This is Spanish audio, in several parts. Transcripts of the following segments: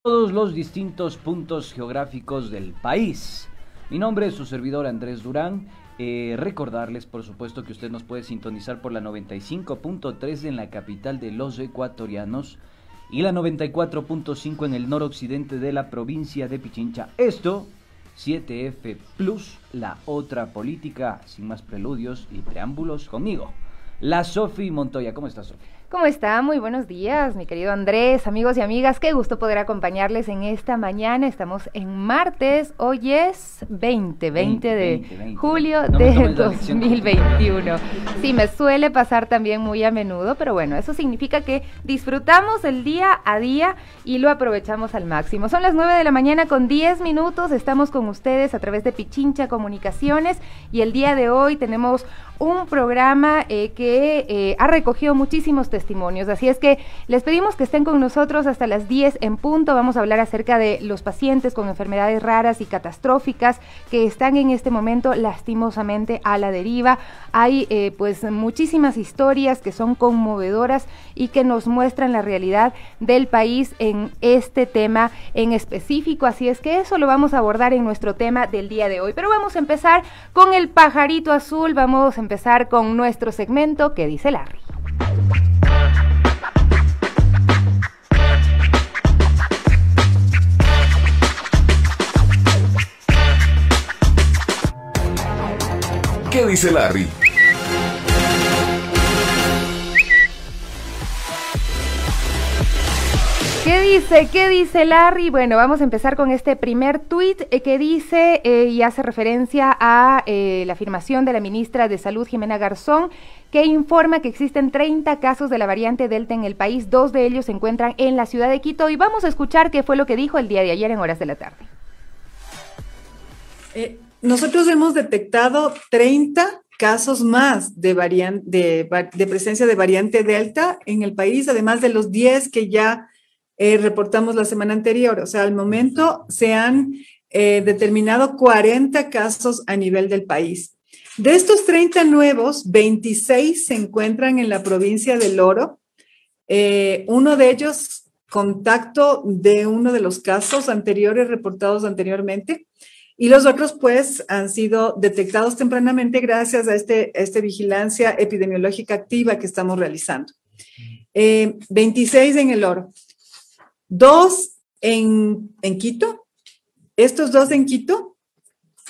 Todos los distintos puntos geográficos del país. Mi nombre es su servidor Andrés Durán. Recordarles, por supuesto, que usted nos puede sintonizar por la 95.3 en la capital de los ecuatorianos y la 94.5 en el noroccidente de la provincia de Pichincha. Esto, 7F Plus, la otra política, sin más preludios y preámbulos, conmigo, la Sofi Montoya. ¿Cómo estás, Sofi? ¿Cómo está? Muy buenos días, mi querido Andrés, amigos y amigas. Qué gusto poder acompañarles en esta mañana. Estamos en martes, hoy es 20 de julio de 2021. Sí, me suele pasar también muy a menudo, pero bueno, eso significa que disfrutamos el día a día y lo aprovechamos al máximo. Son las 9 de la mañana con 10 minutos. Estamos con ustedes a través de Pichincha Comunicaciones y el día de hoy tenemos un programa que ha recogido muchísimos testimonios, así es que les pedimos que estén con nosotros hasta las 10 en punto. Vamos a hablar acerca de los pacientes con enfermedades raras y catastróficas que están en este momento lastimosamente a la deriva. Hay pues muchísimas historias que son conmovedoras y que nos muestran la realidad del país en este tema en específico, así es que eso lo vamos a abordar en nuestro tema del día de hoy. Pero vamos a empezar con el pajarito azul, vamos a empezar con nuestro segmento ¿Qué dice Larry? ¿Qué dice Larry? ¿Qué dice Larry? Bueno, vamos a empezar con este primer tuit que dice y hace referencia a la afirmación de la ministra de Salud, Jimena Garzón, que informa que existen 30 casos de la variante Delta en el país, 2 de ellos se encuentran en la ciudad de Quito, y vamos a escuchar qué fue lo que dijo el día de ayer en horas de la tarde. Nosotros hemos detectado 30 casos más de presencia de variante Delta en el país, además de los 10 que ya reportamos la semana anterior. O sea, al momento se han determinado 40 casos a nivel del país. De estos 30 nuevos, 26 se encuentran en la provincia del Oro. Uno de ellos, contacto de uno de los casos anteriores reportados anteriormente. Y los otros, pues, han sido detectados tempranamente gracias a esta vigilancia epidemiológica activa que estamos realizando. 26 en el Oro. 2 en Quito. Estos 2 en Quito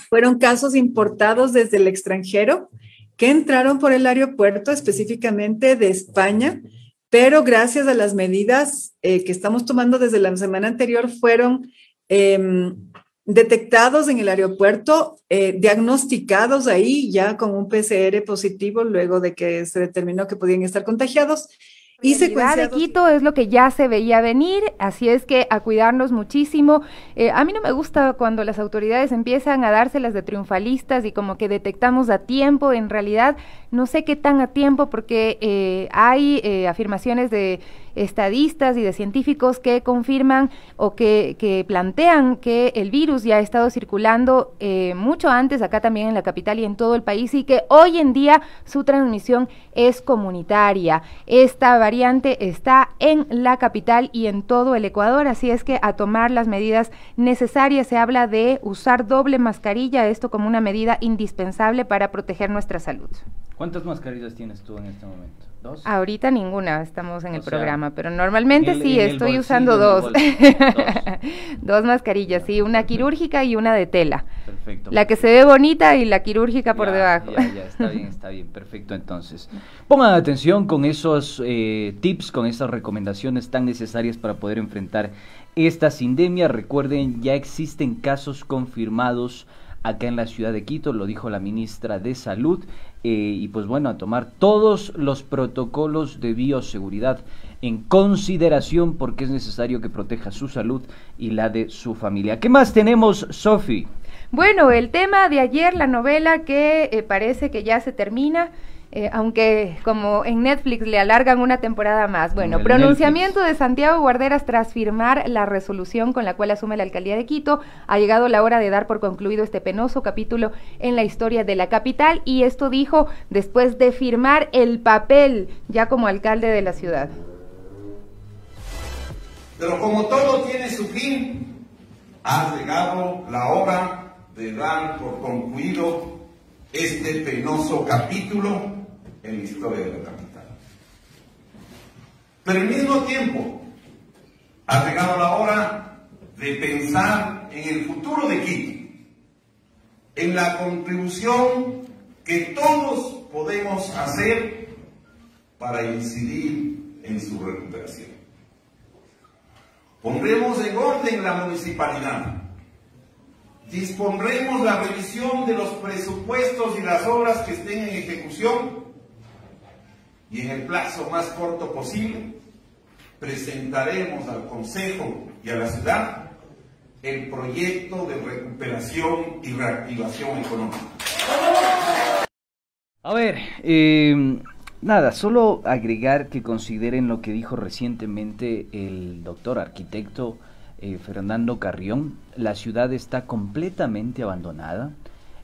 fueron casos importados desde el extranjero que entraron por el aeropuerto, específicamente de España, pero gracias a las medidas que estamos tomando desde la semana anterior fueron detectados en el aeropuerto, diagnosticados ahí ya con un PCR positivo luego de que se determinó que podían estar contagiados. Y secuenciados. De Quito es lo que ya se veía venir, así es que a cuidarnos muchísimo. A mí no me gusta cuando las autoridades empiezan a dárselas de triunfalistas y como que detectamos a tiempo. En realidad no sé qué tan a tiempo, porque hay afirmaciones de estadistas y de científicos que confirman o que plantean que el virus ya ha estado circulando mucho antes acá también en la capital y en todo el país, y que hoy en día su transmisión es comunitaria. Esta variante está en la capital y en todo el Ecuador, así es que a tomar las medidas necesarias. Se habla de usar doble mascarilla, esto como una medida indispensable para proteger nuestra salud. ¿Cuántas mascarillas tienes tú en este momento? ¿2? Ahorita ninguna, estamos en el programa, pero normalmente sí, estoy usando 2. 2 mascarillas, sí, una quirúrgica y una de tela. Perfecto. La que se ve bonita y la quirúrgica por debajo. Ya, está bien, perfecto. Entonces, pongan atención con esos tips, con esas recomendaciones tan necesarias para poder enfrentar esta sindemia. Recuerden, ya existen casos confirmados acá en la ciudad de Quito, lo dijo la ministra de Salud, y pues bueno, a tomar todos los protocolos de bioseguridad en consideración, porque es necesario que proteja su salud y la de su familia. ¿Qué más tenemos, Sofi? Bueno, el tema de ayer, la novela que parece que ya se termina, aunque como en Netflix le alargan una temporada más. Bueno, pronunciamiento de Santiago Guarderas tras firmar la resolución con la cual asume la alcaldía de Quito. Ha llegado la hora de dar por concluido este penoso capítulo en la historia de la capital, y esto dijo después de firmar el papel ya como alcalde de la ciudad. Pero como todo tiene su fin, Ha llegado la hora de dar por concluido este penoso capítulo en la historia de la capital. Pero al mismo tiempo, ha llegado la hora de pensar en el futuro de Quito, en la contribución que todos podemos hacer para incidir en su recuperación. Pondremos en orden la municipalidad, dispondremos la revisión de los presupuestos y las obras que estén en ejecución y en el plazo más corto posible presentaremos al Consejo y a la ciudad el proyecto de recuperación y reactivación económica. A ver, nada, solo agregar que consideren lo que dijo recientemente el doctor arquitecto Fernando Carrión. La ciudad está completamente abandonada,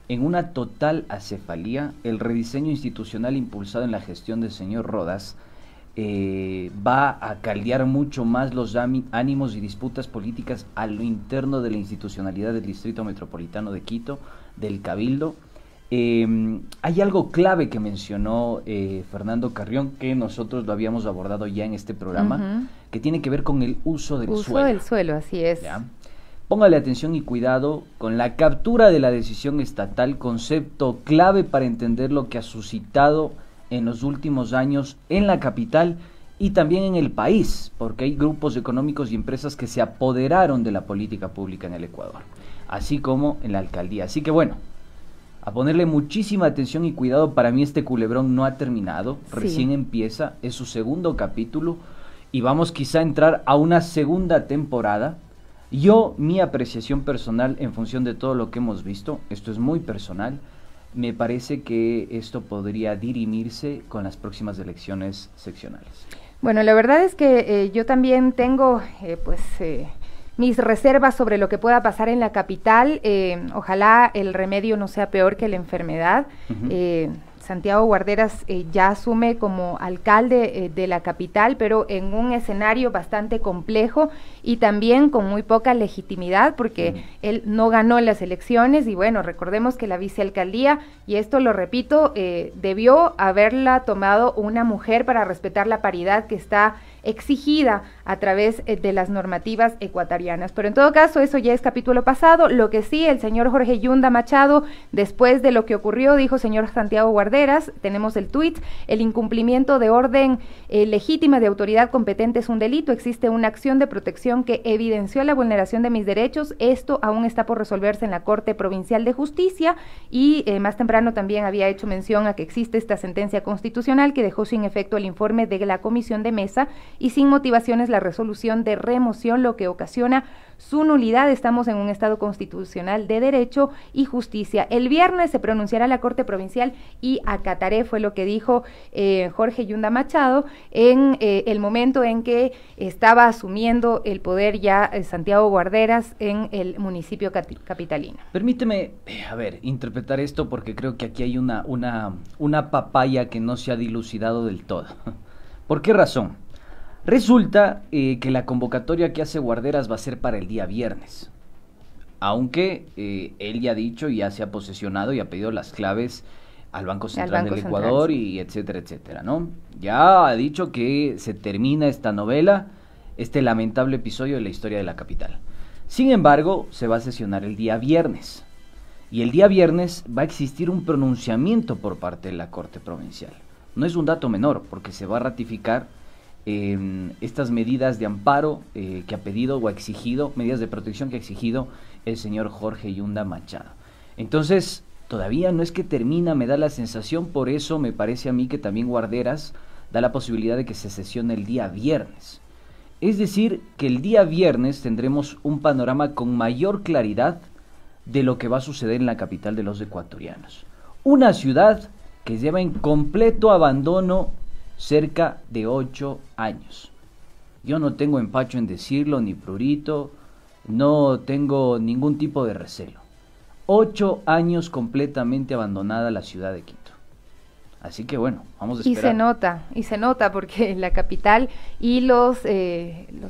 en una total acefalía. El rediseño institucional impulsado en la gestión del señor Rodas va a caldear mucho más los ánimos y disputas políticas a lo interno de la institucionalidad del Distrito Metropolitano de Quito, del Cabildo. Hay algo clave que mencionó Fernando Carrión, que nosotros lo habíamos abordado ya en este programa, que tiene que ver con el uso del suelo. Uso del suelo, así es. ¿Ya? Póngale atención y cuidado con la captura de la decisión estatal, concepto clave para entender lo que ha suscitado en los últimos años en la capital y también en el país, porque hay grupos económicos y empresas que se apoderaron de la política pública en el Ecuador, así como en la alcaldía. Así que bueno, a ponerle muchísima atención y cuidado. Para mí este culebrón no ha terminado, recién empieza, es su segundo capítulo y vamos quizá a entrar a una segunda temporada. Mi apreciación personal en función de todo lo que hemos visto, esto es muy personal, me parece que esto podría dirimirse con las próximas elecciones seccionales. Bueno, la verdad es que yo también tengo mis reservas sobre lo que pueda pasar en la capital. Ojalá el remedio no sea peor que la enfermedad. Santiago Guarderas ya asume como alcalde de la capital, pero en un escenario bastante complejo y también con muy poca legitimidad, porque él no ganó las elecciones. Y bueno, recordemos que la vicealcaldía, y esto lo repito, debió haberla tomado una mujer para respetar la paridad que está exigida a través de las normativas ecuatorianas. Pero en todo caso, eso ya es capítulo pasado. Lo que sí, el señor Jorge Yunda Machado, después de lo que ocurrió, dijo: señor Santiago Guarderas, tenemos el tuit: el incumplimiento de orden legítima de autoridad competente es un delito, existe una acción de protección que evidenció la vulneración de mis derechos, esto aún está por resolverse en la Corte Provincial de Justicia. Y más temprano también había hecho mención a que existe esta sentencia constitucional que dejó sin efecto el informe de la comisión de mesa y sin motivaciones la resolución de remoción, lo que ocasiona su nulidad. Estamos en un estado constitucional de derecho y justicia. El viernes se pronunciará la Corte Provincial y acataré, fue lo que dijo Jorge Yunda Machado en el momento en que estaba asumiendo el poder ya Santiago Guarderas en el municipio capitalino. Permíteme, interpretar esto, porque creo que aquí hay una papaya que no se ha dilucidado del todo. ¿Por qué razón? Resulta que la convocatoria que hace Guarderas va a ser para el día viernes, aunque él ya ha dicho y ya se ha posesionado y ha pedido las claves al Banco Central del Ecuador y etcétera, etcétera, ¿no? Ya ha dicho que se termina esta novela, este lamentable episodio de la historia de la capital. Sin embargo, se va a sesionar el día viernes, y el día viernes va a existir un pronunciamiento por parte de la Corte Provincial. No es un dato menor, porque se va a ratificar estas medidas de amparo que ha pedido o ha exigido, medidas de protección que ha exigido el señor Jorge Yunda Machado. Entonces, todavía no es que termina, me da la sensación, por eso me parece a mí que también Guarderas da la posibilidad de que se sesione el día viernes. Es decir, que el día viernes tendremos un panorama con mayor claridad de lo que va a suceder en la capital de los ecuatorianos. Una ciudad que lleva en completo abandono cerca de 8 años. Yo no tengo empacho en decirlo, ni prurito, no tengo ningún tipo de recelo. 8 años completamente abandonada la ciudad de Quito. Así que bueno, vamos a esperar. Y se nota porque la capital y los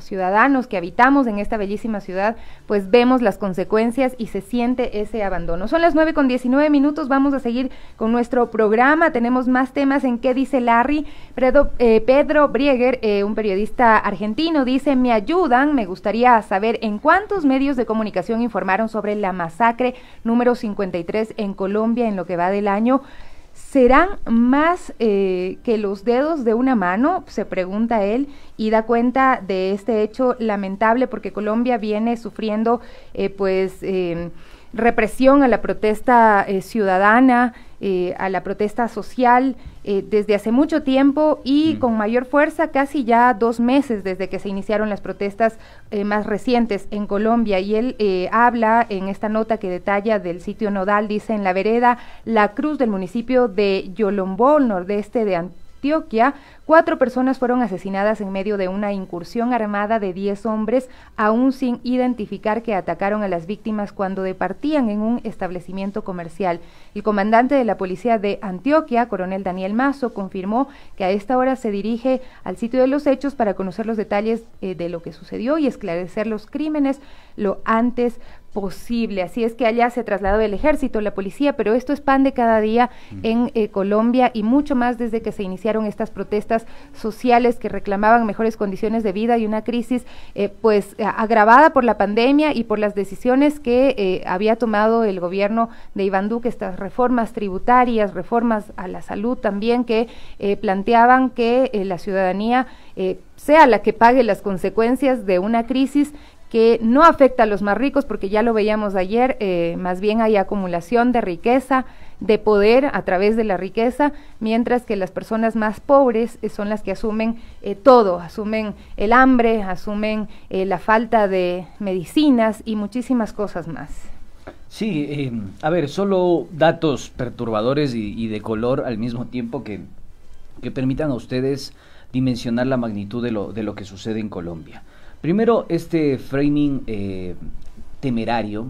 ciudadanos que habitamos en esta bellísima ciudad, pues vemos las consecuencias y se siente ese abandono. Son las 9:19, vamos a seguir con nuestro programa, tenemos más temas en ¿Qué dice Larry? Pedro Brieger, un periodista argentino, dice, me ayudan, me gustaría saber en cuántos medios de comunicación informaron sobre la masacre número 53 en Colombia en lo que va del año. ¿Serán más que los dedos de una mano? Se pregunta él y da cuenta de este hecho lamentable porque Colombia viene sufriendo represión a la protesta ciudadana, a la protesta social desde hace mucho tiempo y con mayor fuerza casi ya 2 meses desde que se iniciaron las protestas más recientes en Colombia. Y él habla en esta nota que detalla del sitio nodal, dice, en la vereda La Cruz del municipio de Yolombó, nordeste de Antioquia, 4 personas fueron asesinadas en medio de una incursión armada de 10 hombres, aún sin identificar, que atacaron a las víctimas cuando departían en un establecimiento comercial. El comandante de la policía de Antioquia, coronel Daniel Mazo, confirmó que a esta hora se dirige al sitio de los hechos para conocer los detalles de lo que sucedió y esclarecer los crímenes lo antes posible. Así es que allá se trasladó el ejército, la policía, pero esto es pan de cada día en Colombia y mucho más desde que se iniciaron estas protestas sociales que reclamaban mejores condiciones de vida y una crisis agravada por la pandemia y por las decisiones que había tomado el gobierno de Iván Duque, estas reformas tributarias, reformas a la salud también, que planteaban que la ciudadanía sea la que pague las consecuencias de una crisis que no afecta a los más ricos, porque ya lo veíamos ayer, más bien hay acumulación de riqueza, de poder a través de la riqueza, mientras que las personas más pobres son las que asumen todo, asumen el hambre, asumen la falta de medicinas y muchísimas cosas más. Sí, a ver, solo datos perturbadores y de color al mismo tiempo que permitan a ustedes dimensionar la magnitud de lo que sucede en Colombia. Primero, este framing temerario.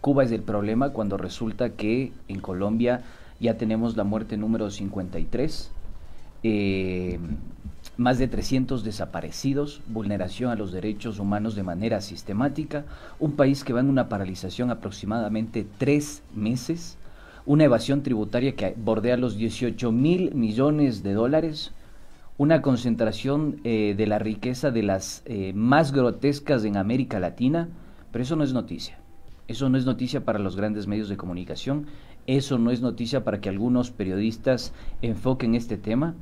Cuba es el problema cuando resulta que en Colombia ya tenemos la muerte número 53, más de 300 desaparecidos, vulneración a los derechos humanos de manera sistemática, un país que va en una paralización aproximadamente 3 meses, una evasión tributaria que bordea los 18.000 millones de dólares, una concentración de la riqueza de las más grotescas en América Latina, pero eso no es noticia. Eso no es noticia para los grandes medios de comunicación, eso no es noticia para que algunos periodistas enfoquen este tema,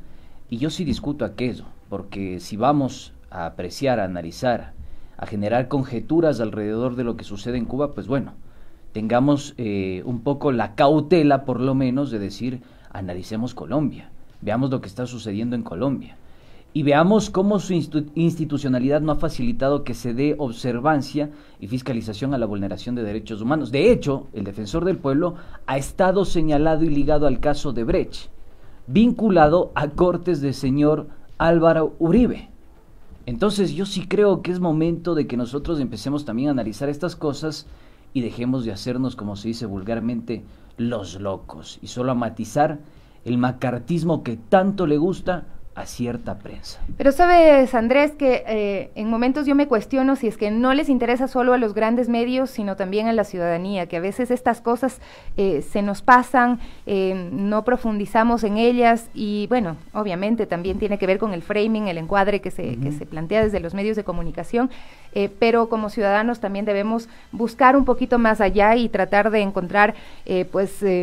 y yo sí discuto aquello, porque si vamos a apreciar, a analizar, a generar conjeturas alrededor de lo que sucede en Cuba, pues bueno, tengamos un poco la cautela, por lo menos, de decir, analicemos Colombia. Veamos lo que está sucediendo en Colombia y veamos cómo su institucionalidad no ha facilitado que se dé observancia y fiscalización a la vulneración de derechos humanos. De hecho, el defensor del pueblo ha estado señalado y ligado al caso de Brecht, vinculado a cortes del señor Álvaro Uribe. Entonces yo sí creo que es momento de que nosotros empecemos también a analizar estas cosas y dejemos de hacernos, como se dice vulgarmente, los locos y solo a matizar el macartismo que tanto le gusta a cierta prensa. Pero sabes, Andrés, que en momentos yo me cuestiono si es que no les interesa solo a los grandes medios, sino también a la ciudadanía, que a veces estas cosas se nos pasan, no profundizamos en ellas y bueno, obviamente también tiene que ver con el framing, el encuadre que se plantea desde los medios de comunicación, pero como ciudadanos también debemos buscar un poquito más allá y tratar de encontrar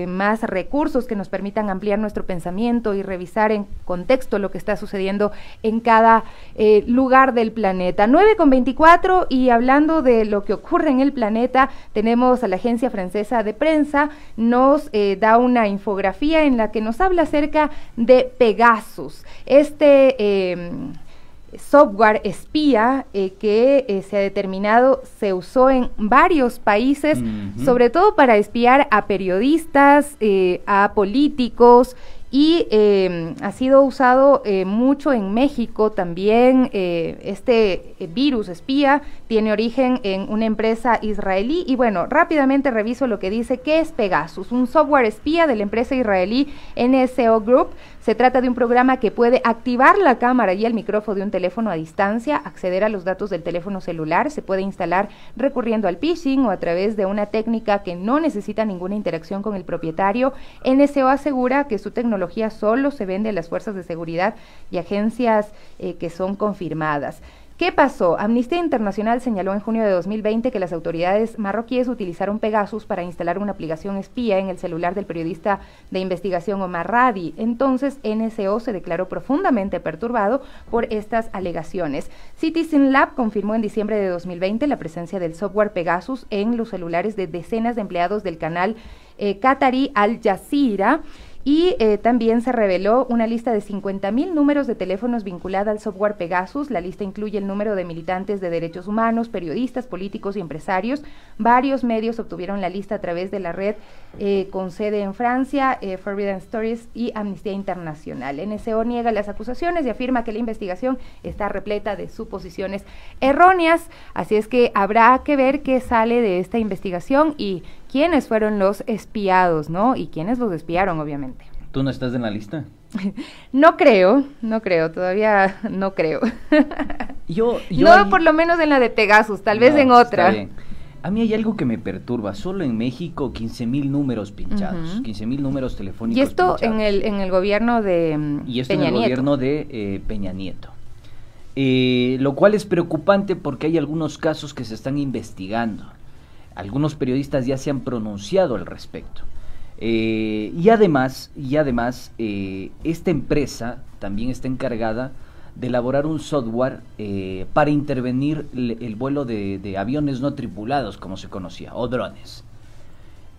más recursos que nos permitan ampliar nuestro pensamiento y revisar en contexto lo que está sucediendo en cada lugar del planeta. 9:24, y hablando de lo que ocurre en el planeta, tenemos a la agencia francesa de prensa, nos da una infografía en la que nos habla acerca de Pegasus, software espía que se ha determinado se usó en varios países, sobre todo para espiar a periodistas, a políticos y ha sido usado mucho en México también. Este virus espía tiene origen en una empresa israelí y bueno, rápidamente reviso lo que dice. ¿Qué es Pegasus? Un software espía de la empresa israelí NSO Group. Se trata de un programa que puede activar la cámara y el micrófono de un teléfono a distancia, acceder a los datos del teléfono celular, se puede instalar recurriendo al phishing o a través de una técnica que no necesita ninguna interacción con el propietario. NSO asegura que su tecnología solo se vende a las fuerzas de seguridad y agencias que son confirmadas. ¿Qué pasó? Amnistía Internacional señaló en junio de 2020 que las autoridades marroquíes utilizaron Pegasus para instalar una aplicación espía en el celular del periodista de investigación Omar Radi. Entonces, NSO se declaró profundamente perturbado por estas alegaciones. Citizen Lab confirmó en diciembre de 2020 la presencia del software Pegasus en los celulares de decenas de empleados del canal qatarí Al Jazeera. Y también se reveló una lista de 50.000 números de teléfonos vinculada al software Pegasus. La lista incluye el número de militantes de derechos humanos, periodistas, políticos y empresarios. Varios medios obtuvieron la lista a través de la red con sede en Francia, Forbidden Stories y Amnistía Internacional. NSO niega las acusaciones y afirma que la investigación está repleta de suposiciones erróneas. Así es que habrá que ver qué sale de esta investigación y quiénes fueron los espiados, ¿no? Y quiénes los espiaron, obviamente. ¿Tú no estás en la lista? No creo, todavía no creo. Yo no, ahí... por lo menos en la de Pegasus, tal vez en otra. Está bien. A mí hay algo que me perturba. Solo en México 15.000 números pinchados, 15.000 números telefónicos pinchados. Y esto pinchados. en el gobierno de y esto Peña en el Nieto. gobierno de Peña Nieto. Lo cual es preocupante porque hay algunos casos que se están investigando. Algunos periodistas ya se han pronunciado al respecto. Y además, esta empresa también está encargada de elaborar un software para intervenir el vuelo de aviones no tripulados, como se conocía, o drones.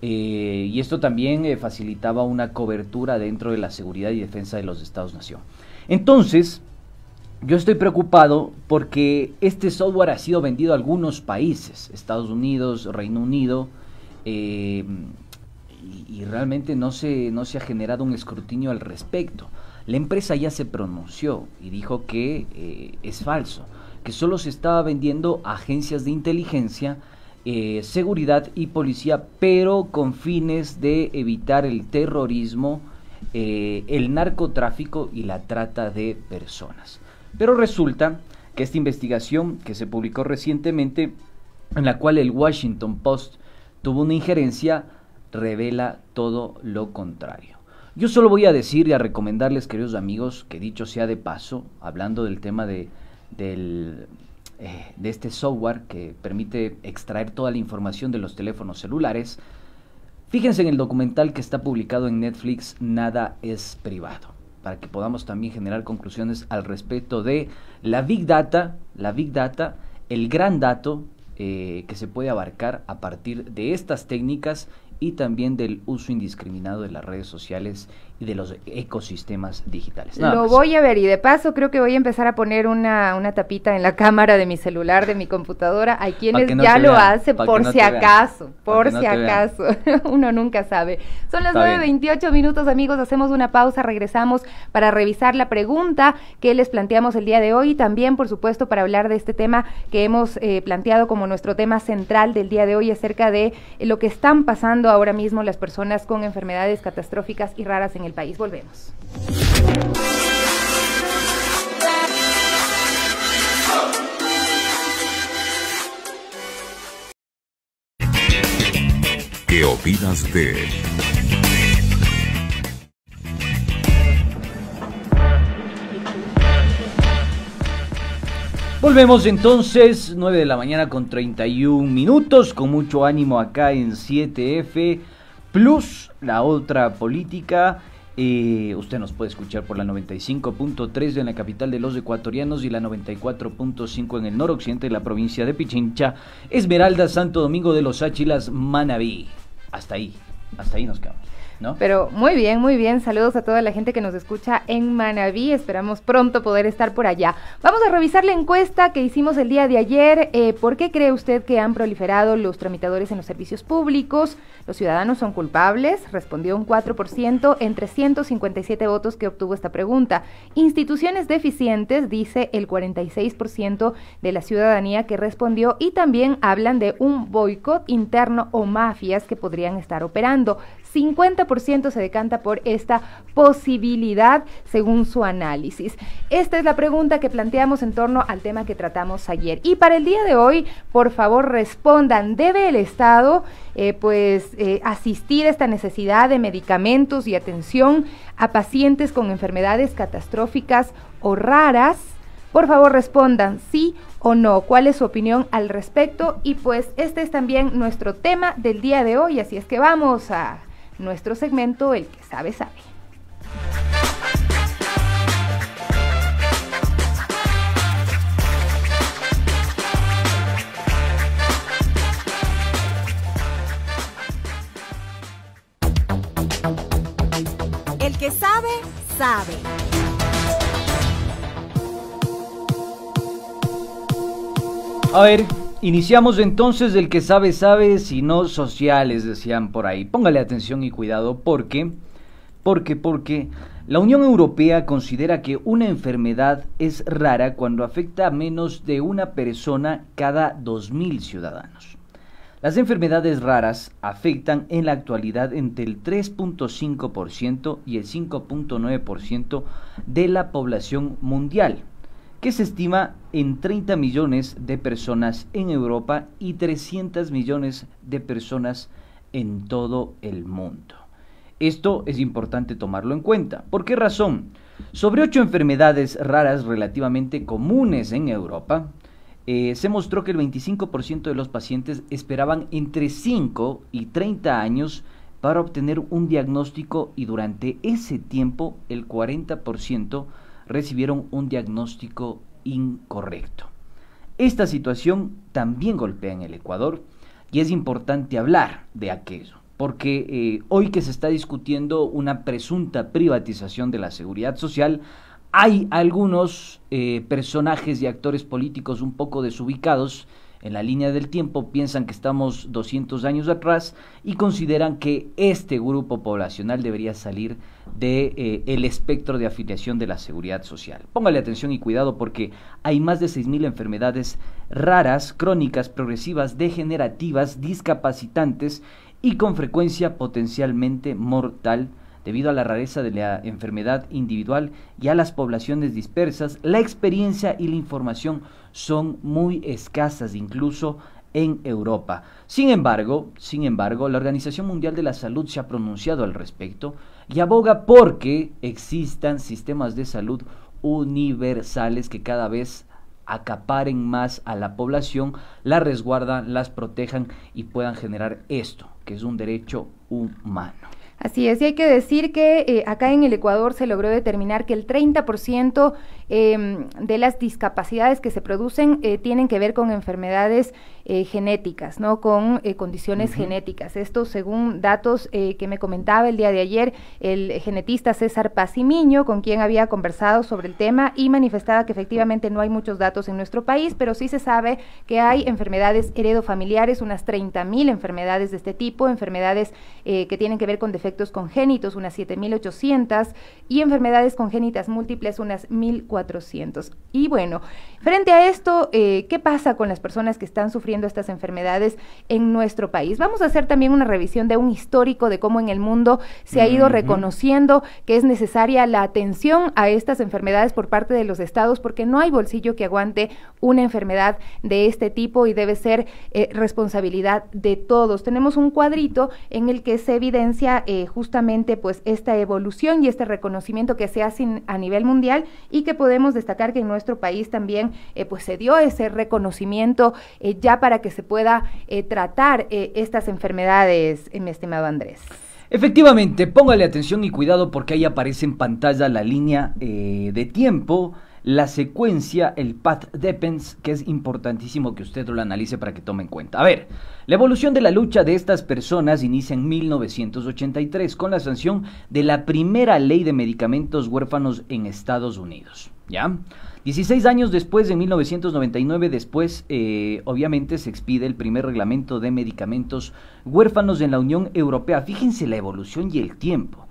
Y esto también facilitaba una cobertura dentro de la seguridad y defensa de los Estados-nación. Entonces, yo estoy preocupado porque este software ha sido vendido a algunos países, Estados Unidos, Reino Unido, y realmente no se ha generado un escrutinio al respecto. La empresa ya se pronunció y dijo que es falso, que solo se estaba vendiendo a agencias de inteligencia, seguridad y policía, pero con fines de evitar el terrorismo, el narcotráfico y la trata de personas. Pero resulta que esta investigación que se publicó recientemente, en la cual el Washington Post tuvo una injerencia, revela todo lo contrario. Yo solo voy a decir y a recomendarles, queridos amigos, que dicho sea de paso, hablando del tema de este software que permite extraer toda la información de los teléfonos celulares, fíjense en el documental que está publicado en Netflix, Nada es privado, para que podamos también generar conclusiones al respecto de la Big Data, el gran dato que se puede abarcar a partir de estas técnicas y también del uso indiscriminado de las redes sociales y de los ecosistemas digitales. Lo voy a ver y de paso creo que voy a empezar a poner una tapita en la cámara de mi celular, de mi computadora. Hay quienes ya lo hacen por si acaso, uno nunca sabe. Son las 9:28 minutos, amigos, hacemos una pausa, regresamos para revisar la pregunta que les planteamos el día de hoy y también, por supuesto, para hablar de este tema que hemos planteado como nuestro tema central del día de hoy acerca de lo que están pasando ahora mismo las personas con enfermedades catastróficas y raras en el país. Volvemos. ¿Qué opinas de...? Volvemos entonces, 9 de la mañana con 31 minutos, con mucho ánimo acá en 7F Plus, la otra política. Usted nos puede escuchar por la 95.3 en la capital de los ecuatorianos y la 94.5 en el noroccidente de la provincia de Pichincha, Esmeralda, Santo Domingo de los Áchilas, Manabí. Hasta ahí nos quedamos. ¿no? Pero muy bien, saludos a toda la gente que nos escucha en Manabí, esperamos pronto poder estar por allá. Vamos a revisar la encuesta que hicimos el día de ayer. ¿Por qué cree usted que han proliferado los tramitadores en los servicios públicos? ¿Los ciudadanos son culpables? Respondió un 4% en 357 votos que obtuvo esta pregunta. Instituciones deficientes, dice el 46% de la ciudadanía que respondió, y también hablan de un boicot interno o mafias que podrían estar operando. 50% se decanta por esta posibilidad según su análisis. Esta es la pregunta que planteamos en torno al tema que tratamos ayer. Y para el día de hoy, por favor, respondan: ¿debe el Estado asistir a esta necesidad de medicamentos y atención a pacientes con enfermedades catastróficas o raras? Por favor, respondan sí o no. ¿Cuál es su opinión al respecto? Y pues este es también nuestro tema del día de hoy, así es que vamos a nuestro segmento El que sabe, sabe. El que sabe, sabe. A ver, iniciamos entonces El que sabe, sabe, si no sociales, decían por ahí. Póngale atención y cuidado porque la Unión Europea considera que una enfermedad es rara cuando afecta a menos de una persona cada 2.000 ciudadanos. Las enfermedades raras afectan en la actualidad entre el 3.5% y el 5.9% de la población mundial, que se estima en 30 millones de personas en Europa y 300 millones de personas en todo el mundo. Esto es importante tomarlo en cuenta. ¿Por qué razón? Sobre 8 enfermedades raras relativamente comunes en Europa, se mostró que el 25% de los pacientes esperaban entre 5 y 30 años para obtener un diagnóstico, y durante ese tiempo el 40% recibieron un diagnóstico incorrecto. Esta situación también golpea en el Ecuador y es importante hablar de aquello, porque hoy que se está discutiendo una presunta privatización de la seguridad social, hay algunos personajes y actores políticos un poco desubicados en la línea del tiempo, piensan que estamos 200 años atrás y consideran que este grupo poblacional debería salir de el espectro de afiliación de la seguridad social. Póngale atención y cuidado porque hay más de 6.000 enfermedades raras, crónicas, progresivas, degenerativas, discapacitantes y con frecuencia potencialmente mortal. Debido a la rareza de la enfermedad individual y a las poblaciones dispersas, la experiencia y la información son muy escasas, incluso en Europa. Sin embargo, la Organización Mundial de la Salud se ha pronunciado al respecto y aboga porque existan sistemas de salud universales que cada vez acaparen más a la población, la resguardan, las protejan y puedan generar esto, que es un derecho humano. Así es, y hay que decir que acá en el Ecuador se logró determinar que el 30% de las discapacidades que se producen tienen que ver con enfermedades genéticas, ¿no? Con condiciones genéticas. Esto según datos que me comentaba el día de ayer el genetista César Pacimiño, con quien había conversado sobre el tema, y manifestaba que efectivamente no hay muchos datos en nuestro país, pero sí se sabe que hay enfermedades heredofamiliares, unas 30.000 enfermedades de este tipo, enfermedades que tienen que ver con defectos congénitos, unas 7.800, y enfermedades congénitas múltiples, unas 1.400. Y bueno, frente a esto, ¿qué pasa con las personas que están sufriendo estas enfermedades en nuestro país? Vamos a hacer también una revisión de un histórico de cómo en el mundo se ha ido reconociendo que es necesaria la atención a estas enfermedades por parte de los estados, porque no hay bolsillo que aguante una enfermedad de este tipo y debe ser responsabilidad de todos. Tenemos un cuadrito en el que se evidencia justamente pues esta evolución y este reconocimiento que se hace a nivel mundial, y que podemos destacar que en nuestro país también pues se dio ese reconocimiento ya para que se pueda tratar estas enfermedades, mi estimado Andrés. Efectivamente, póngale atención y cuidado porque ahí aparece en pantalla la línea de tiempo, la secuencia, el path depends, que es importantísimo que usted lo analice para que tome en cuenta. A ver, la evolución de la lucha de estas personas inicia en 1983 con la sanción de la primera ley de medicamentos huérfanos en Estados Unidos, ¿ya? 16 años después, en 1999, obviamente se expide el primer reglamento de medicamentos huérfanos en la Unión Europea. Fíjense la evolución y el tiempo.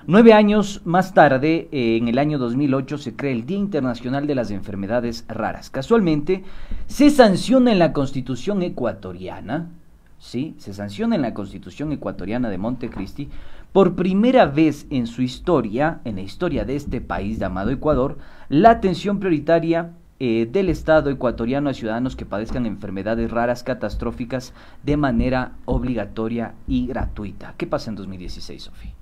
9 años más tarde, en el año 2008, se crea el Día Internacional de las Enfermedades Raras. Casualmente, se sanciona en la Constitución ecuatoriana, ¿sí? Se sanciona en la Constitución ecuatoriana de Montecristi, por primera vez en su historia, en la historia de este país llamado Ecuador, la atención prioritaria del Estado ecuatoriano a ciudadanos que padezcan enfermedades raras catastróficas de manera obligatoria y gratuita. ¿Qué pasa en 2016, Sofía?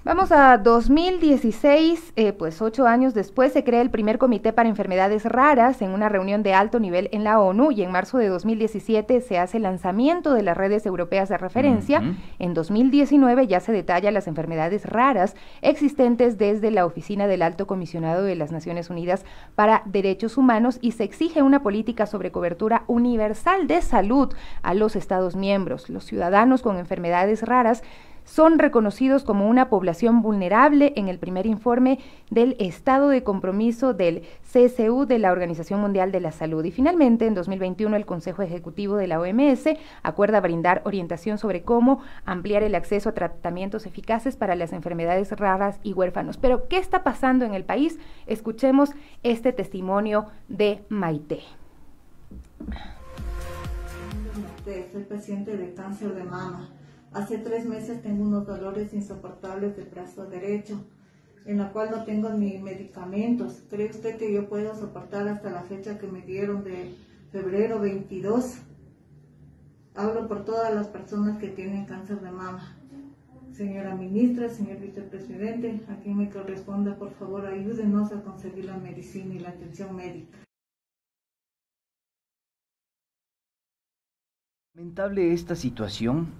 Vamos a 2016, pues 8 años después se crea el primer comité para enfermedades raras en una reunión de alto nivel en la ONU, y en marzo de 2017 se hace el lanzamiento de las redes europeas de referencia. En 2019 ya se detalla las enfermedades raras existentes desde la Oficina del Alto Comisionado de las Naciones Unidas para Derechos Humanos, y se exige una política sobre cobertura universal de salud a los Estados miembros. Los ciudadanos con enfermedades raras son reconocidos como una población vulnerable en el primer informe del estado de compromiso del CSU de la Organización Mundial de la Salud. Y finalmente, en 2021, el Consejo Ejecutivo de la OMS acuerda brindar orientación sobre cómo ampliar el acceso a tratamientos eficaces para las enfermedades raras y huérfanos. Pero, ¿qué está pasando en el país? Escuchemos este testimonio de Maite. Soy paciente de cáncer de mama. Hace 3 meses tengo unos dolores insoportables del brazo derecho, en la cual no tengo ni medicamentos. ¿Cree usted que yo puedo soportar hasta la fecha que me dieron de febrero 22? Hablo por todas las personas que tienen cáncer de mama. Señora ministra, señor vicepresidente, a quien me corresponda, por favor, ayúdenos a conseguir la medicina y la atención médica. Lamentable esta situación,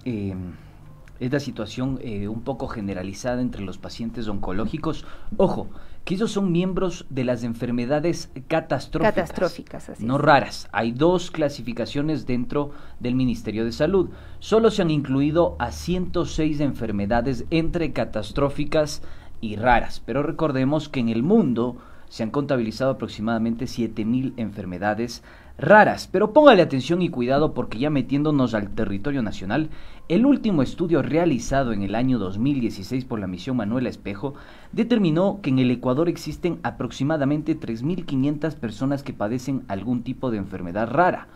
es la situación un poco generalizada entre los pacientes oncológicos. Ojo, que ellos son miembros de las enfermedades catastróficas, así no raras. Hay 2 clasificaciones dentro del Ministerio de Salud. Solo se han incluido a 106 enfermedades entre catastróficas y raras, pero recordemos que en el mundo se han contabilizado aproximadamente 7.000 enfermedades raras. Pero póngale atención y cuidado, porque ya metiéndonos al territorio nacional, el último estudio realizado en el año 2016 por la misión Manuela Espejo determinó que en el Ecuador existen aproximadamente 3.500 personas que padecen algún tipo de enfermedad rara,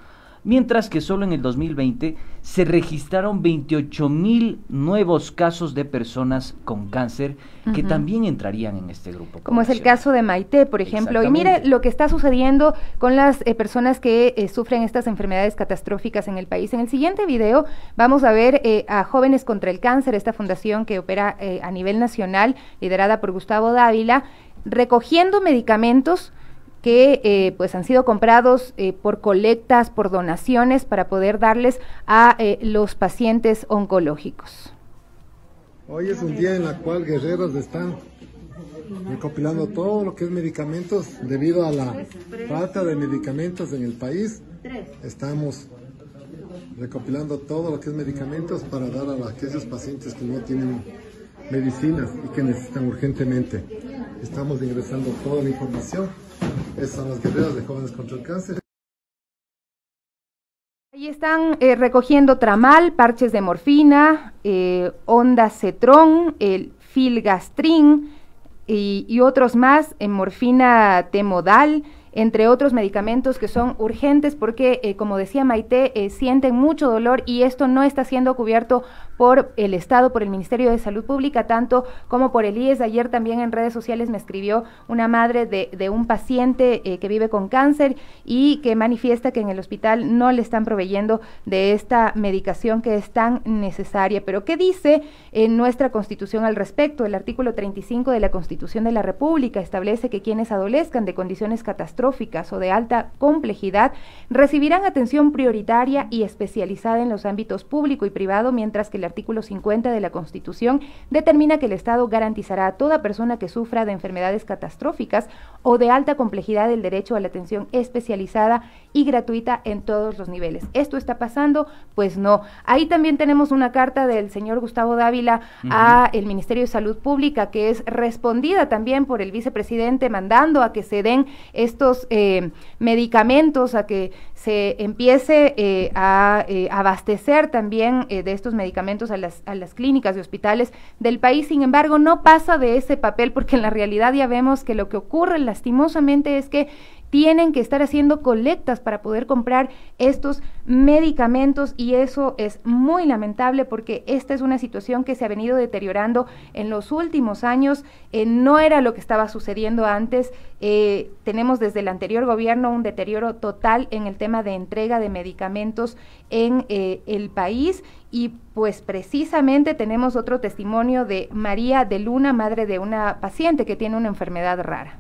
mientras que solo en el 2020 se registraron 28.000 nuevos casos de personas con cáncer que también entrarían en este grupo. Como es el caso de Maite, por ejemplo. Y mire lo que está sucediendo con las personas que sufren estas enfermedades catastróficas en el país. En el siguiente video vamos a ver a Jóvenes contra el Cáncer, esta fundación que opera a nivel nacional, liderada por Gustavo Dávila, recogiendo medicamentos que pues han sido comprados por colectas, por donaciones, para poder darles a los pacientes oncológicos. Hoy es un día en el cual guerreros están recopilando todo lo que es medicamentos. Debido a la falta de medicamentos en el país, estamos recopilando todo lo que es medicamentos para dar a aquellos pacientes que no tienen medicinas y que necesitan urgentemente. Estamos ingresando toda la información. Esas son las guerreras de Jóvenes contra el Cáncer. Ahí están recogiendo tramal, parches de morfina, ondansetron, el filgastrin y otros más, morfina temodal, entre otros medicamentos que son urgentes porque, como decía Maite, sienten mucho dolor, y esto no está siendo cubierto por el Estado, por el Ministerio de Salud Pública, tanto como por el IES. Ayer también en redes sociales me escribió una madre de un paciente que vive con cáncer y que manifiesta que en el hospital no le están proveyendo de esta medicación que es tan necesaria. Pero ¿qué dice nuestra Constitución al respecto? El artículo 35 de la Constitución de la República establece que quienes adolezcan de condiciones catastróficas catastróficas o de alta complejidad recibirán atención prioritaria y especializada en los ámbitos público y privado, mientras que el artículo 50 de la Constitución determina que el Estado garantizará a toda persona que sufra de enfermedades catastróficas o de alta complejidad el derecho a la atención especializada y gratuita en todos los niveles. ¿Esto está pasando? Pues no. Ahí también tenemos una carta del señor Gustavo Dávila a el Ministerio de Salud Pública, que es respondida también por el vicepresidente, mandando a que se den estos medicamentos, a que se empiece a abastecer también de estos medicamentos a las clínicas y hospitales del país. Sin embargo, no pasa de ese papel, porque en la realidad ya vemos que lo que ocurre lastimosamente es que tienen que estar haciendo colectas para poder comprar estos medicamentos, y eso es muy lamentable porque esta es una situación que se ha venido deteriorando en los últimos años. No era lo que estaba sucediendo antes. Tenemos desde el anterior gobierno un deterioro total en el tema de entrega de medicamentos en el país, y pues precisamente tenemos otro testimonio de María de Luna, madre de una paciente que tiene una enfermedad rara.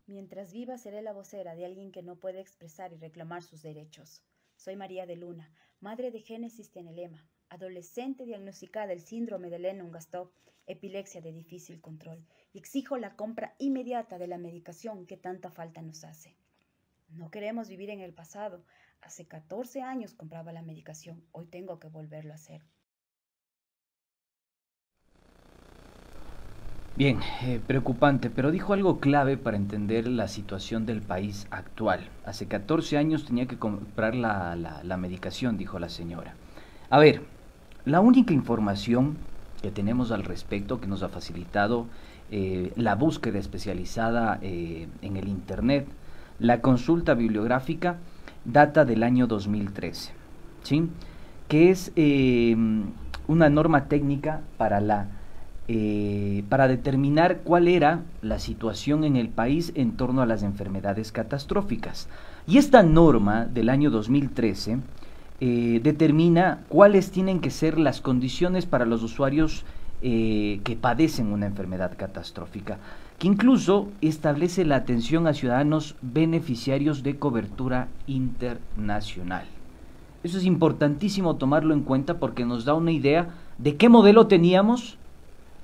Mientras viva, seré la vocera de alguien que no puede expresar y reclamar sus derechos. Soy María de Luna, madre de Génesis Tenelema, adolescente diagnosticada el síndrome de Lennon-Gastaut, epilepsia de difícil control, y exijo la compra inmediata de la medicación que tanta falta nos hace. No queremos vivir en el pasado. Hace 14 años compraba la medicación, hoy tengo que volverlo a hacer. Bien, preocupante, pero dijo algo clave para entender la situación del país actual. Hace 14 años tenía que comprar la medicación, dijo la señora. A ver, la única información que tenemos al respecto, que nos ha facilitado la búsqueda especializada en el internet, la consulta bibliográfica, data del año 2013, ¿sí? Que es una norma técnica para determinar cuál era la situación en el país en torno a las enfermedades catastróficas. Y esta norma del año 2013 determina cuáles tienen que ser las condiciones para los usuarios que padecen una enfermedad catastrófica, que incluso establece la atención a ciudadanos beneficiarios de cobertura internacional. Eso es importantísimo tomarlo en cuenta porque nos da una idea de qué modelo teníamos,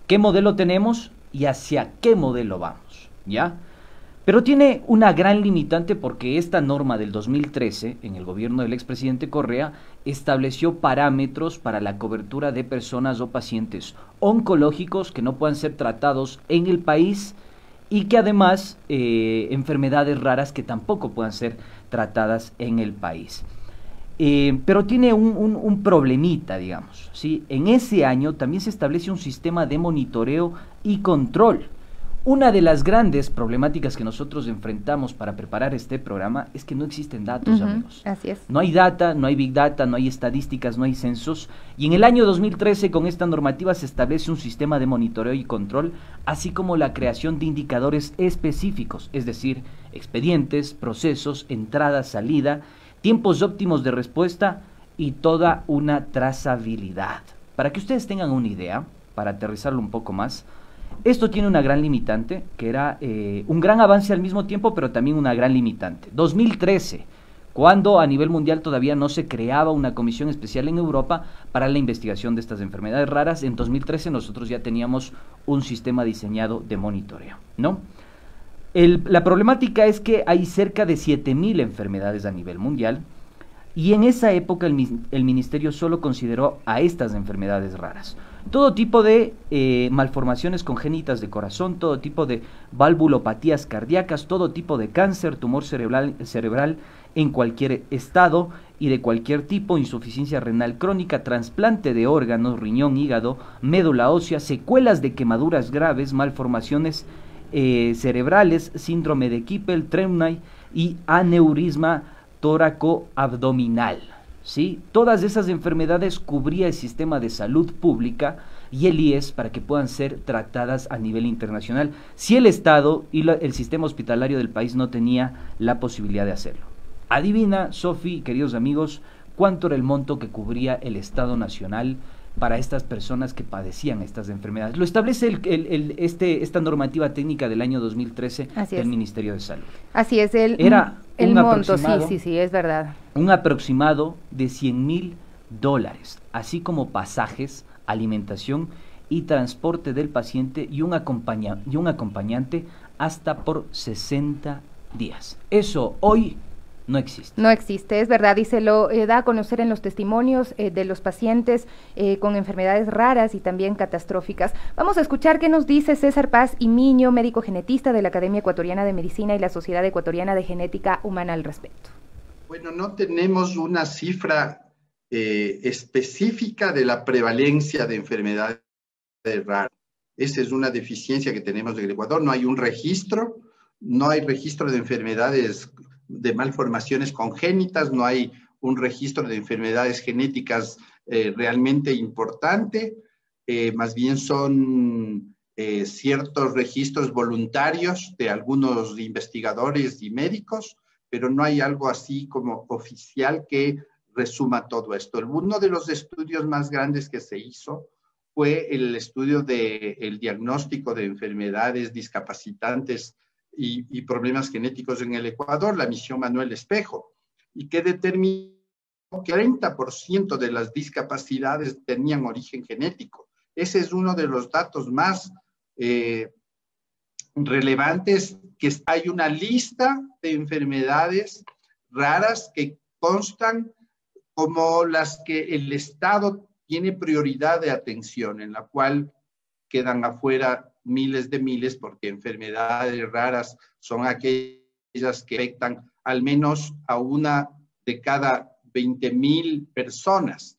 qué modelo tenemos y hacia qué modelo vamos, ¿ya? Pero tiene una gran limitante porque esta norma del 2013, en el gobierno del expresidente Correa, estableció parámetros para la cobertura de personas o pacientes oncológicos que no puedan ser tratados en el país y que además enfermedades raras que tampoco puedan ser tratadas en el país. Pero tiene un problemita, digamos, ¿sí? En ese año también se establece un sistema de monitoreo y control. Una de las grandes problemáticas que nosotros enfrentamos para preparar este programa es que no existen datos, amigos. Así es. No hay data, no hay big data, no hay estadísticas, no hay censos. Y en el año 2013, con esta normativa, se establece un sistema de monitoreo y control, así como la creación de indicadores específicos, es decir, expedientes, procesos, entrada, salida, tiempos óptimos de respuesta y toda una trazabilidad. Para que ustedes tengan una idea, para aterrizarlo un poco más, esto tiene una gran limitante, que era un gran avance al mismo tiempo, pero también una gran limitante. 2013, cuando a nivel mundial todavía no se creaba una comisión especial en Europa para la investigación de estas enfermedades raras, en 2013 nosotros ya teníamos un sistema diseñado de monitoreo, ¿no? La problemática es que hay cerca de 7.000 enfermedades a nivel mundial y en esa época el ministerio solo consideró a estas enfermedades raras. Todo tipo de malformaciones congénitas de corazón, todo tipo de valvulopatías cardíacas, todo tipo de cáncer, tumor cerebral en cualquier estado y de cualquier tipo, insuficiencia renal crónica, trasplante de órganos, riñón, hígado, médula ósea, secuelas de quemaduras graves, malformaciones cerebrales, síndrome de Kippel, Tremnay y aneurisma tóraco-abdominal, ¿sí? Todas esas enfermedades cubría el sistema de salud pública y el IES para que puedan ser tratadas a nivel internacional, si el Estado y el sistema hospitalario del país no tenía la posibilidad de hacerlo. Adivina, Sofi, queridos amigos, cuánto era el monto que cubría el Estado Nacional para estas personas que padecían estas enfermedades. Lo establece esta normativa técnica del año 2013 del Ministerio de Salud. Así es, el monto, sí, es verdad. Un aproximado de $100,000, así como pasajes, alimentación y transporte del paciente y un acompañante hasta por 60 días. Eso hoy no existe. No existe, es verdad, y se lo da a conocer en los testimonios de los pacientes con enfermedades raras y también catastróficas. Vamos a escuchar qué nos dice César Paz y Miño, médico genetista de la Academia Ecuatoriana de Medicina y la Sociedad Ecuatoriana de Genética Humana al respecto. Bueno, no tenemos una cifra específica de la prevalencia de enfermedades raras. Esa es una deficiencia que tenemos en el Ecuador. No hay un registro, no hay registro de enfermedades de malformaciones congénitas, no hay un registro de enfermedades genéticas realmente importante, más bien son ciertos registros voluntarios de algunos investigadores y médicos, pero no hay algo así como oficial que resuma todo esto. Uno de los estudios más grandes que se hizo fue el estudio del diagnóstico de enfermedades discapacitantes y problemas genéticos en el Ecuador, la misión Manuel Espejo, y que determinó que 30% de las discapacidades tenían origen genético. Ese es uno de los datos más relevantes, que hay una lista de enfermedades raras que constan como las que el Estado tiene prioridad de atención, en la cual quedan afuera miles de miles, porque enfermedades raras son aquellas que afectan al menos a una de cada 20,000 personas.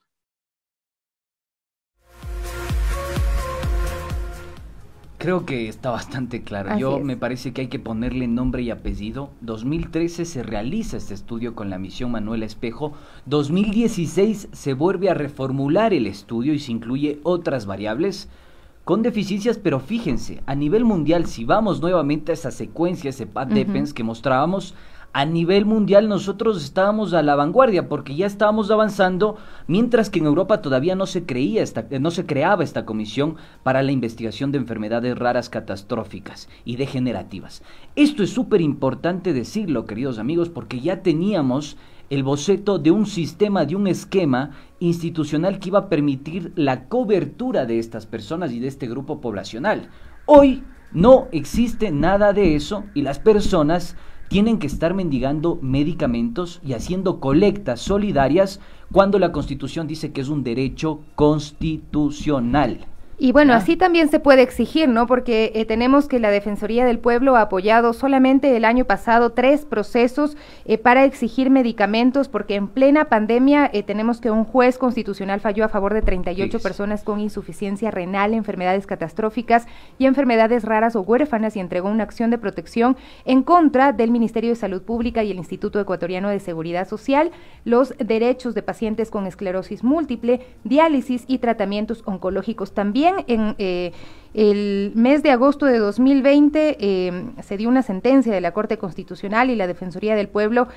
Creo que está bastante claro. Me parece que hay que ponerle nombre y apellido. 2013 se realiza este estudio con la misión Manuel Espejo. 2016 se vuelve a reformular el estudio y se incluye otras variables con deficiencias, pero fíjense, a nivel mundial, si vamos nuevamente a esa secuencia, ese PAD-DEPENS que mostrábamos, a nivel mundial nosotros estábamos a la vanguardia porque ya estábamos avanzando, mientras que en Europa todavía no se creaba esta comisión para la investigación de enfermedades raras catastróficas y degenerativas. Esto es súper importante decirlo, queridos amigos, porque ya teníamos el boceto de un sistema, de un esquema institucional que iba a permitir la cobertura de estas personas y de este grupo poblacional. Hoy no existe nada de eso y las personas tienen que estar mendigando medicamentos y haciendo colectas solidarias cuando la Constitución dice que es un derecho constitucional. Y bueno, así también se puede exigir, ¿no? Porque tenemos que la Defensoría del Pueblo ha apoyado solamente el año pasado 3 procesos para exigir medicamentos, porque en plena pandemia tenemos que un juez constitucional falló a favor de 38 personas con insuficiencia renal, enfermedades catastróficas y enfermedades raras o huérfanas, y entregó una acción de protección en contra del Ministerio de Salud Pública y el Instituto Ecuatoriano de Seguridad Social, los derechos de pacientes con esclerosis múltiple, diálisis y tratamientos oncológicos. También en el mes de agosto de 2020 se dio una sentencia de la Corte Constitucional y la Defensoría del Pueblo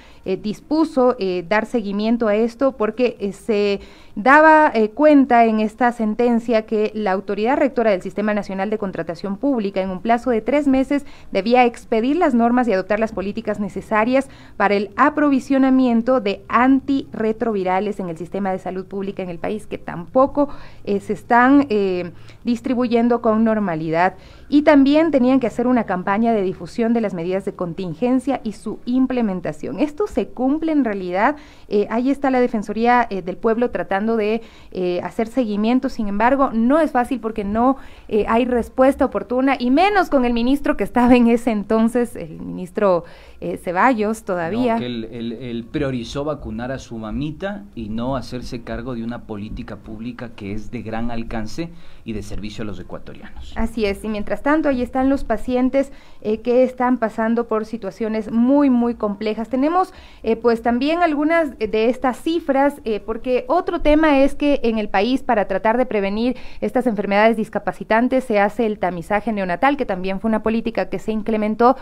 dispuso dar seguimiento a esto porque se daba cuenta en esta sentencia que la autoridad rectora del Sistema Nacional de Contratación Pública en un plazo de 3 meses debía expedir las normas y adoptar las políticas necesarias para el aprovisionamiento de antirretrovirales en el sistema de salud pública en el país, que tampoco se están distribuyendo con normalidad, y también tenían que hacer una campaña de difusión de las medidas de contingencia y su implementación. Esto se cumple en realidad. Ahí está la Defensoría del Pueblo tratando de hacer seguimiento, sin embargo no es fácil porque no hay respuesta oportuna, y menos con el ministro que estaba en ese entonces, el ministro Ceballos todavía. No, que él priorizó vacunar a su mamita y no hacerse cargo de una política pública que es de gran alcance y de servicio a los ecuatorianos. Así es, y mientras tanto ahí están los pacientes que están pasando por situaciones muy, muy complejas. Tenemos pues también algunas de estas cifras, porque otro tema tema es que en el país, para tratar de prevenir estas enfermedades discapacitantes, se hace el tamizaje neonatal, que también fue una política que se implementó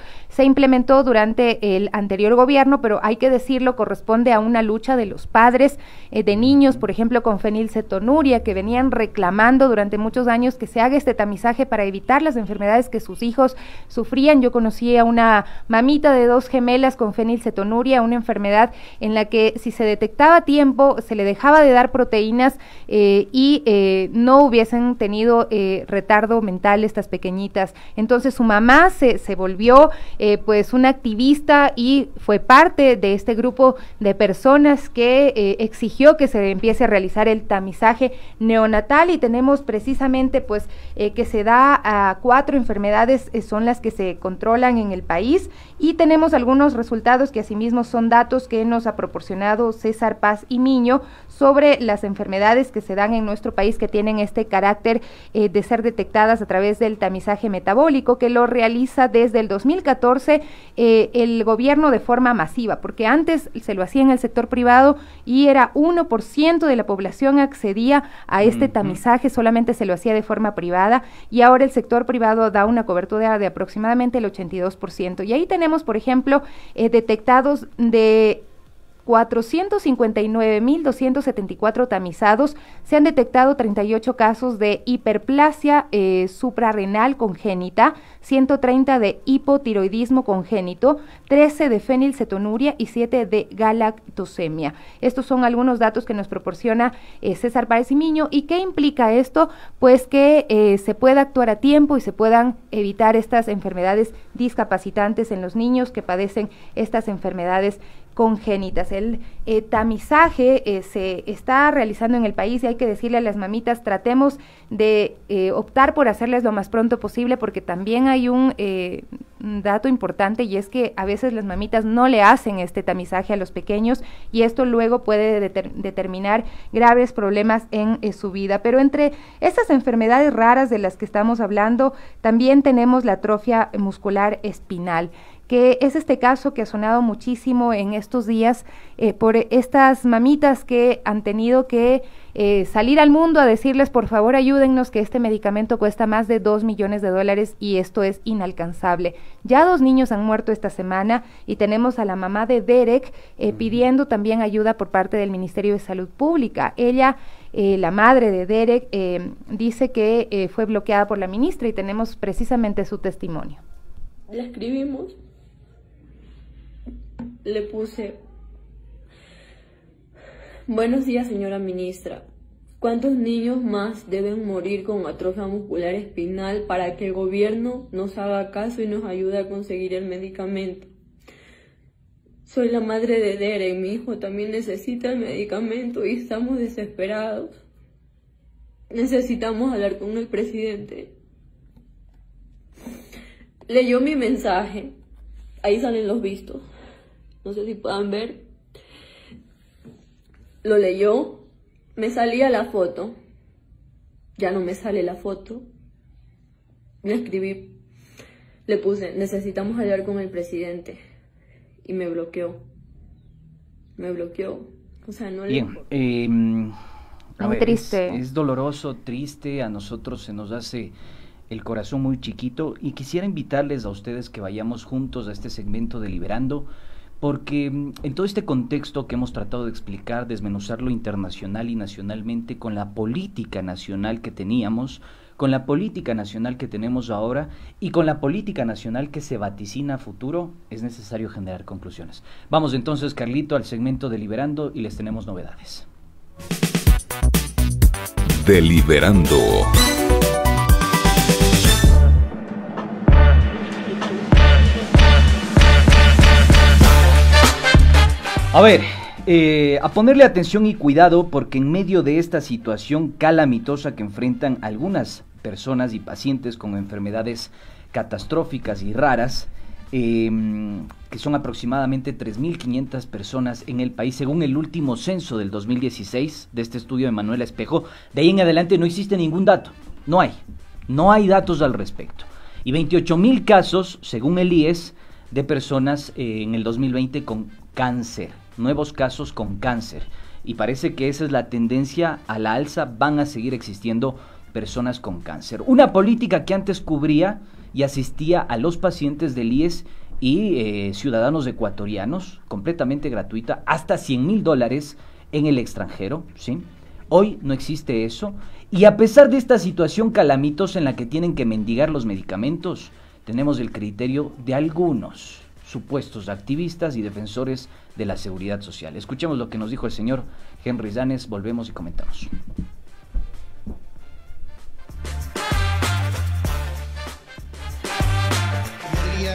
durante el anterior gobierno, pero hay que decirlo, corresponde a una lucha de los padres de niños, por ejemplo, con fenilcetonuria, que venían reclamando durante muchos años que se haga este tamizaje para evitar las enfermedades que sus hijos sufrían. Yo conocí a una mamita de 2 gemelas con fenilcetonuria, una enfermedad en la que si se detectaba a tiempo, se le dejaba de dar proteínas y no hubiesen tenido retardo mental estas pequeñitas. Entonces su mamá se volvió pues una activista y fue parte de este grupo de personas que exigió que se empiece a realizar el tamizaje neonatal, y tenemos precisamente pues que se da a 4 enfermedades son las que se controlan en el país, y tenemos algunos resultados que asimismo son datos que nos ha proporcionado César Paz y Miño sobre las enfermedades que se dan en nuestro país, que tienen este carácter de ser detectadas a través del tamizaje metabólico, que lo realiza desde el 2014 el gobierno de forma masiva, porque antes se lo hacía en el sector privado y era 1% de la población accedía a este tamizaje, solamente se lo hacía de forma privada, y ahora el sector privado da una cobertura de aproximadamente el 82%, y ahí tenemos, por ejemplo, detectados de 459.274 tamizados, se han detectado 38 casos de hiperplasia suprarrenal congénita, 130 de hipotiroidismo congénito, 13 de fenilcetonuria y 7 de galactosemia. Estos son algunos datos que nos proporciona César Párez y Miño. ¿Y qué implica esto? Pues que se pueda actuar a tiempo y se puedan evitar estas enfermedades discapacitantes en los niños que padecen estas enfermedades congénitas. El tamizaje se está realizando en el país, y hay que decirle a las mamitas, tratemos de optar por hacerles lo más pronto posible, porque también hay un dato importante, y es que a veces las mamitas no le hacen este tamizaje a los pequeños, y esto luego puede determinar graves problemas en su vida. Pero entre estas enfermedades raras de las que estamos hablando, también tenemos la atrofia muscular espinal, que es este caso que ha sonado muchísimo en estos días por estas mamitas que han tenido que salir al mundo a decirles, por favor ayúdennos, que este medicamento cuesta más de $2 millones y esto es inalcanzable. Ya 2 niños han muerto esta semana, y tenemos a la mamá de Derek pidiendo también ayuda por parte del Ministerio de Salud Pública. Ella, la madre de Derek, dice que fue bloqueada por la ministra, y tenemos precisamente su testimonio. Le escribimos, le puse: buenos días, señora ministra. ¿Cuántos niños más deben morir con atrofia muscular espinal para que el gobierno nos haga caso y nos ayude a conseguir el medicamento? Soy la madre de Derek, mi hijo también necesita el medicamento y estamos desesperados. Necesitamos hablar con el presidente. Leyó mi mensaje, ahí salen los vistos, no sé si puedan ver. Lo leyó, me salía la foto, ya no me sale la foto. Le escribí, le puse: necesitamos hablar con el presidente, y me bloqueó. O sea, no bien, le... a ver, triste. Es doloroso, triste, a nosotros se nos hace el corazón muy chiquito, y quisiera invitarles a ustedes que vayamos juntos a este segmento de Liberando, porque en todo este contexto que hemos tratado de explicar, desmenuzarlo internacional y nacionalmente, con la política nacional que teníamos, con la política nacional que tenemos ahora y con la política nacional que se vaticina a futuro, es necesario generar conclusiones. Vamos entonces, Carlito, al segmento de Liberando, y les tenemos novedades. Deliberando. A ver, a ponerle atención y cuidado, porque en medio de esta situación calamitosa que enfrentan algunas personas y pacientes con enfermedades catastróficas y raras, que son aproximadamente 3.500 personas en el país, según el último censo del 2016 de este estudio de Manuela Espejo. De ahí en adelante no existe ningún dato, no hay datos al respecto. Y 28.000 casos, según el IES, de personas en el 2020 con cáncer, nuevos casos con cáncer. y parece que esa es la tendencia a la alza, van a seguir existiendo personas con cáncer. Una política que antes cubría y asistía a los pacientes del IES y ciudadanos ecuatorianos, completamente gratuita, hasta $100,000 en el extranjero, ¿sí? Hoy no existe eso, y a pesar de esta situación calamitosa en la que tienen que mendigar los medicamentos, tenemos el criterio de algunos supuestos activistas y defensores de la seguridad social. Escuchemos lo que nos dijo el señor Henry Llanes, volvemos y comentamos.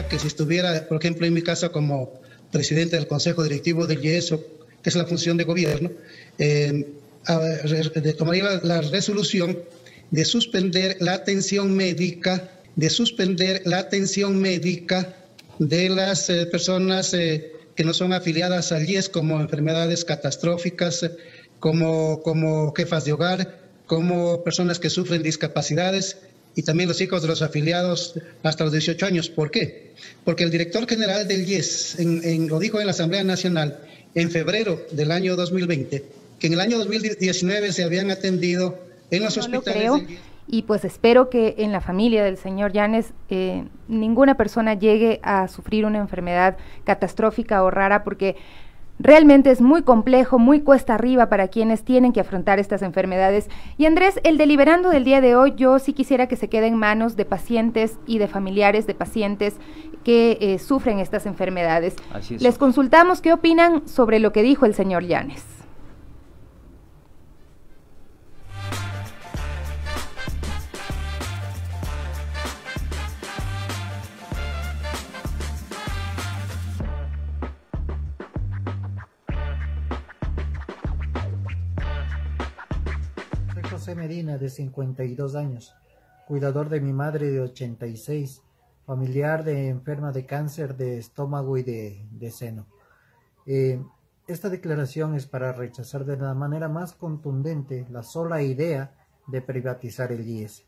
Que si estuviera, por ejemplo, en mi caso como presidente del Consejo Directivo del IES, que es la función de gobierno, tomaría la resolución de suspender la atención médica, de las personas que no son afiliadas al IES, como enfermedades catastróficas, como jefas de hogar, como personas que sufren discapacidades, y también los hijos de los afiliados hasta los 18 años. ¿Por qué? Porque el director general del IES lo dijo en la Asamblea Nacional en febrero del año 2020, que en el año 2019 se habían atendido en los hospitales del IES. Y pues espero que en la familia del señor Llanes ninguna persona llegue a sufrir una enfermedad catastrófica o rara, porque realmente es muy complejo, muy cuesta arriba para quienes tienen que afrontar estas enfermedades. Y Andrés, el deliberando del día de hoy, yo sí quisiera que se quede en manos de pacientes y de familiares de pacientes que sufren estas enfermedades. Así es. Les consultamos qué opinan sobre lo que dijo el señor Llanes. José Medina, de 52 años, cuidador de mi madre de 86, familiar de enferma de cáncer de estómago y de seno. Esta declaración es para rechazar de la manera más contundente la sola idea de privatizar el IES.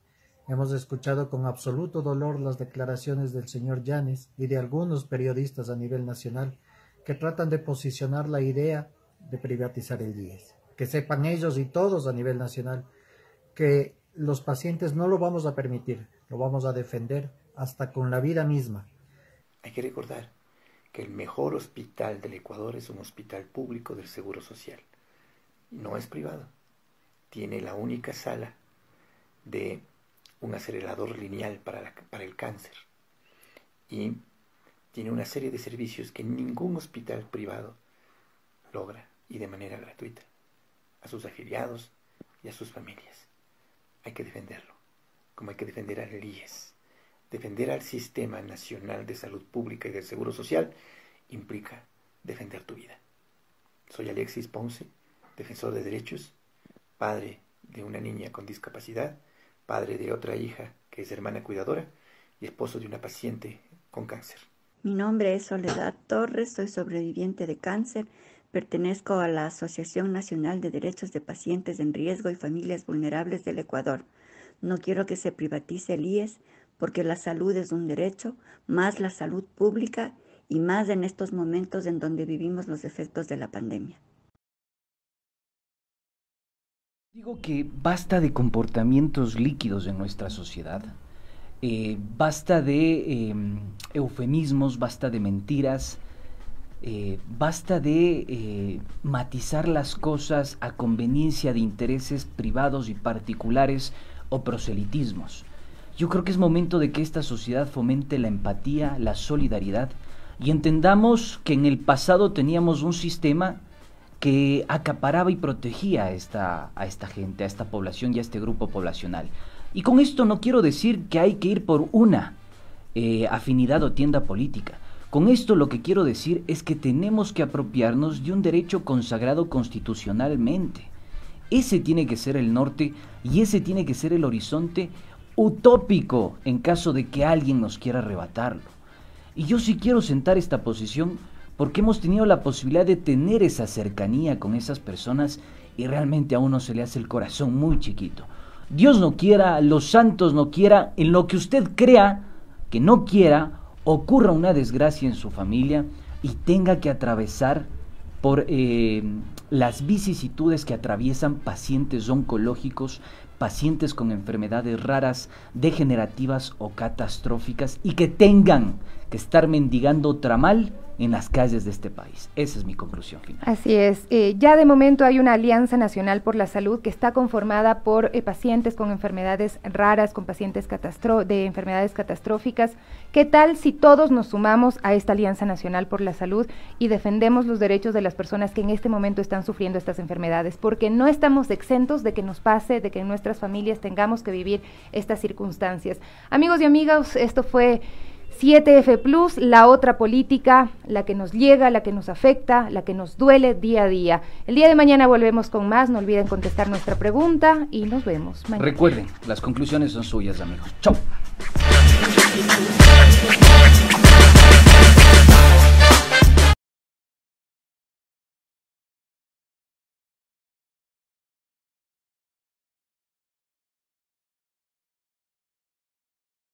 Hemos escuchado con absoluto dolor las declaraciones del señor Llanes y de algunos periodistas a nivel nacional que tratan de posicionar la idea de privatizar el IES. Que sepan ellos y todos a nivel nacional que los pacientes no lo vamos a permitir, lo vamos a defender hasta con la vida misma. Hay que recordar que el mejor hospital del Ecuador es un hospital público del Seguro Social. No es privado. Tiene la única sala de un acelerador lineal para el cáncer. Y tiene una serie de servicios que ningún hospital privado logra, y de manera gratuita, a sus afiliados y a sus familias. Hay que defenderlo, como hay que defender al IES. Defender al Sistema Nacional de Salud Pública y del Seguro Social implica defender tu vida. Soy Alexis Ponce, defensor de derechos, padre de una niña con discapacidad, padre de otra hija que es hermana cuidadora y esposo de una paciente con cáncer. Mi nombre es Soledad Torres, soy sobreviviente de cáncer. Pertenezco a la Asociación Nacional de Derechos de Pacientes en Riesgo y Familias Vulnerables del Ecuador. No quiero que se privatice el IES porque la salud es un derecho, más la salud pública y más en estos momentos en donde vivimos los efectos de la pandemia. Digo que basta de comportamientos líquidos en nuestra sociedad, basta de eufemismos, basta de mentiras. Basta de matizar las cosas a conveniencia de intereses privados y particulares o proselitismos. Yo creo que es momento de que esta sociedad fomente la empatía, la solidaridad, y entendamos que en el pasado teníamos un sistema que acaparaba y protegía a esta gente, a esta población y a este grupo poblacional. Y con esto no quiero decir que hay que ir por una afinidad o tienda política. Con esto lo que quiero decir es que tenemos que apropiarnos de un derecho consagrado constitucionalmente. Ese tiene que ser el norte y ese tiene que ser el horizonte utópico en caso de que alguien nos quiera arrebatarlo. Y yo sí quiero sentar esta posición porque hemos tenido la posibilidad de tener esa cercanía con esas personas y realmente a uno se le hace el corazón muy chiquito. Dios no quiera, los santos no quiera, en lo que usted crea que no quiera, ocurra una desgracia en su familia y tenga que atravesar por las vicisitudes que atraviesan pacientes oncológicos, pacientes con enfermedades raras, degenerativas o catastróficas, y que tengan que estar mendigando tramal en las calles de este país. Esa es mi conclusión final. Así es. Ya de momento hay una Alianza Nacional por la Salud que está conformada por pacientes con enfermedades raras, con pacientes de enfermedades catastróficas. ¿Qué tal si todos nos sumamos a esta Alianza Nacional por la Salud y defendemos los derechos de las personas que en este momento están sufriendo estas enfermedades? Porque no estamos exentos de que nos pase, de que en nuestras familias tengamos que vivir estas circunstancias. Amigos y amigas, esto fue 7F Plus, la otra política, la que nos llega, la que nos afecta, la que nos duele día a día. El día de mañana volvemos con más, no olviden contestar nuestra pregunta y nos vemos mañana. Recuerden, las conclusiones son suyas, amigos. Chau.